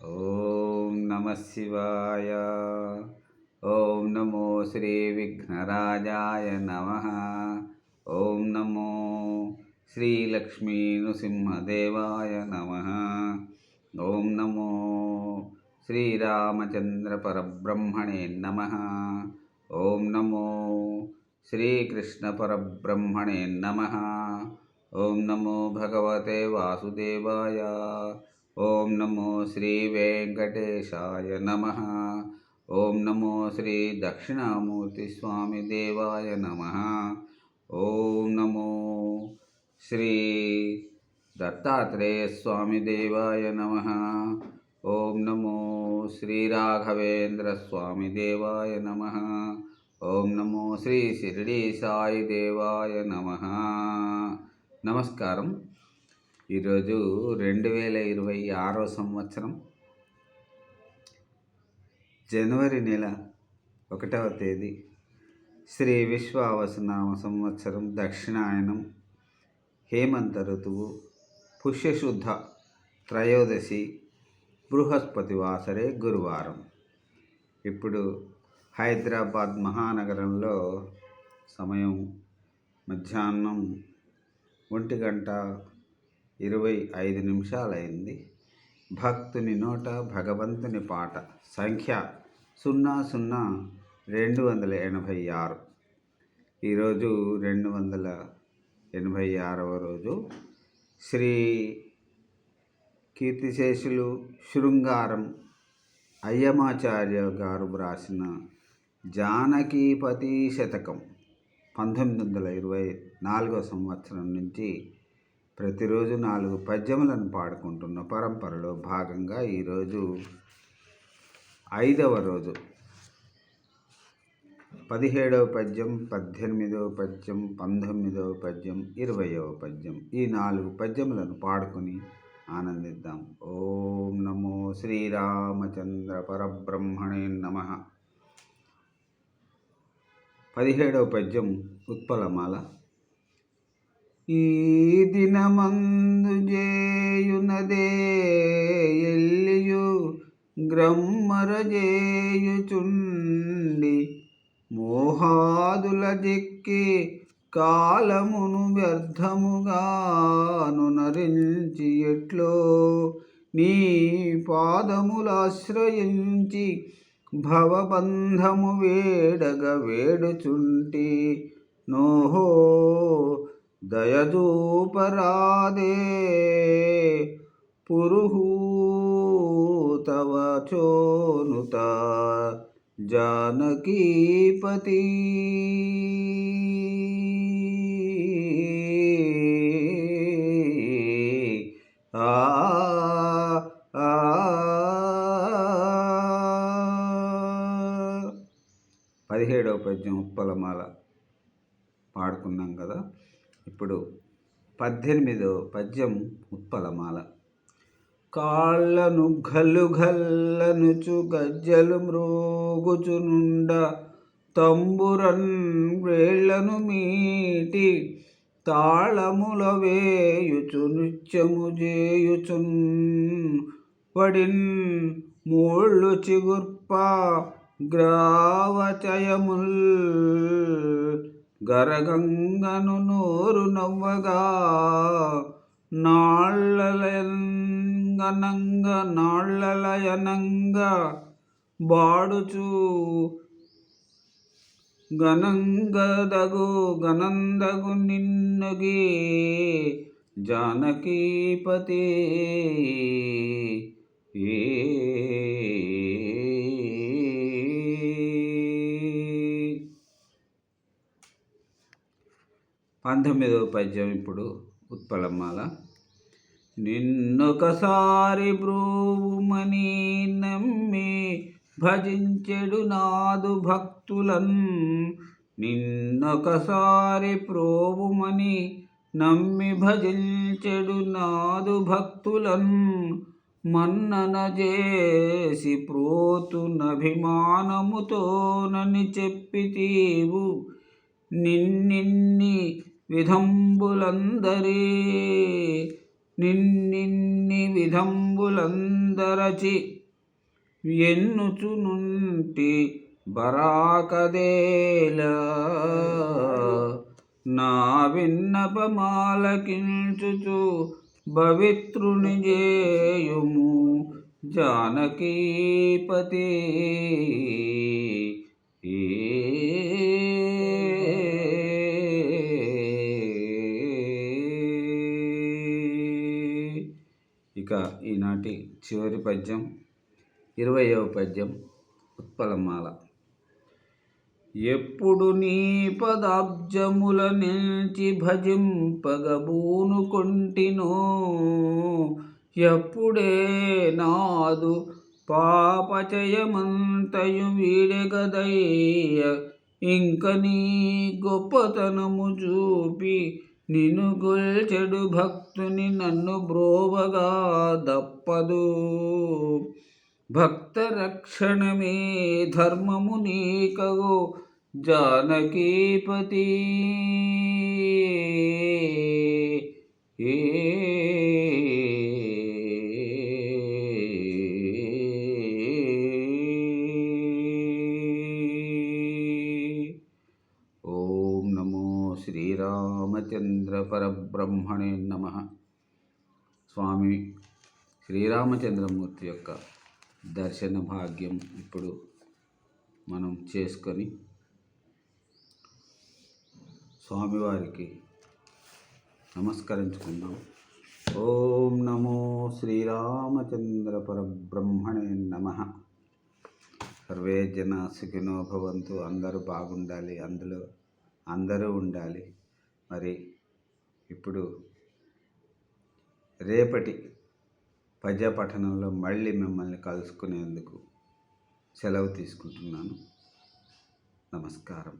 ఓం నమ శివాయ. ఓం నమో శ్రీ విఘ్నరాజాయ నమ. ఓం నమో శ్రీ లక్ష్మీ నృసింహదేవాయ నమ. ఓం నమో శ్రీరామచంద్ర పరబ్రహ్మణే నమ. ఓం నమో శ్రీకృష్ణ పరబ్రహ్మణే నమ. ఓం నమో భగవతే వాసుదేవాయ. ఓం నమో శ్రీ వెంకటేశాయ నమ. ఓం నమో శ్రీ దక్షిణామూర్తి స్వామి దేవాయ నమ. ఓం నమో శ్రీ దత్తాత్రేయ స్వామి దేవాయ నమ. ఓం నమో శ్రీ రాఘవేంద్ర స్వామి దేవాయ నమ. ఓం నమో శ్రీ షిరిడి సాయి దేవాయ నమ. నమస్కారం. ఈరోజు 2026 సంవత్సరం జనవరి నెల 1వ తేదీ, శ్రీ విశ్వావసునామ సంవత్సరం, దక్షిణాయనం, హేమంత ఋతువు, పుష్యశుద్ధ త్రయోదశి, బృహస్పతి వాసరే, గురువారం. ఇప్పుడు హైదరాబాద్ మహానగరంలో సమయం మధ్యాహ్నం 1:25 అయింది. భక్తుని నోట భగవంతుని పాట. సంఖ్య 00286. ఈరోజు 286వ రోజు. శ్రీ కీర్తిశేషులు శృంగారం అయ్యమాచార్య గారు వ్రాసిన జానకీపతి శతకం 1924వ సంవత్సరం నుంచి ప్రతిరోజు 4 పద్యములను పాడుకుంటున్న పరంపరలో భాగంగా ఈరోజు 5వ రోజు. 17వ పద్యం, 18వ పద్యం, 19వ పద్యం, 20వ పద్యం, ఈ 4 పద్యములను పాడుకొని ఆనందిద్దాం. ఓం నమో శ్రీరామచంద్ర పరబ్రహ్మణే నమ. 17వ పద్యం ఉత్పలమాల. ఈ దినమందు జేయునదే ఎల్లియు గ్రమ్మరజేయుచుండి మోహాదుల జిక్కి కాలమును వ్యర్థముగాను నరించి ఎట్లో నీ పాదములాశ్రయించి భవబంధము వేడగ వేడుచుంటి నోహో దయజూపరాదే పురుహూతవ చోనుత జానకీపతి. ఆ 17వ పద్యం ఉత్పలమాల పాడుకున్నాం కదా. ఇప్పుడు 18వ పద్యం ఉత్పలమాల. కాళ్ళను గల్లు గల్లనుచు గజ్జలు మ్రోగుచునుండ తంబురన్ వేళ్లను మీటి తాళముల వేయుచు నృత్యము చేయుచున్ వడిన్ మూళ్ళు చిగుర్ప గ్రావచయముల్ గరగంగను నోరు నవ్వగా నాళ్ళలయనంగా బాడుచు గనందగు నిన్నగి జానకీపతి. ఏ 19వ పద్యం ఇప్పుడు ఉత్పలమాల. నిన్నొకసారి బ్రోవుమని నమ్మి భజించెడు నాదు భక్తులన్. నిన్నొకసారి ప్రోవుమని నమ్మి భజించెడు నాదు భక్తులన్. మన్నన చేసి ప్రోతునభిమానముతోనని చెప్పితీవు నిన్నిన్ని విధంబులందరి నిన్నిన్ని విధంబులందరచి ఎన్నుచునుంటి బరాకదేలా నా విన్నపమాలకించుచు పవిత్రుని జేయుము జానకీపతి. ఇక ఈనాటి చివరి పద్యం 20వ పద్యం ఉత్పలమాల. ఎప్పుడు నీ పదాబ్జముల నిల్చి భజింపగబూనుకొంటినో ఎప్పుడే నాదు పాపచయమంతయు వీడెగదయ్య ఇంక నీ గొప్పతనము చూపి నిన్ను గొల్చెడు భక్తుని నన్ను బ్రోవగా దప్పదు. భక్త రక్షణమే ధర్మము నీకగో జానకీపతి. ఓం నమో శ్రీరామచంద్ర పరబ్రహ్మణే నమః. స్వామి శ్రీరామచంద్రమూర్తి యొక్క దర్శన భాగ్యం ఇప్పుడు మనం చేసుకొని స్వామివారికి నమస్కరించుకుందాం. ఓం నమో శ్రీరామచంద్ర పరబ్రహ్మణే నమః. సర్వే జన సుఖినో భవంతు. అందరూ బాగుండాలి, అందులో అందరూ ఉండాలి. మరి ఇప్పుడు రేపటి పద్య పఠనంలో మళ్ళీ మిమ్మల్ని కలుసుకునేందుకు సెలవు తీసుకుంటున్నాను. నమస్కారం.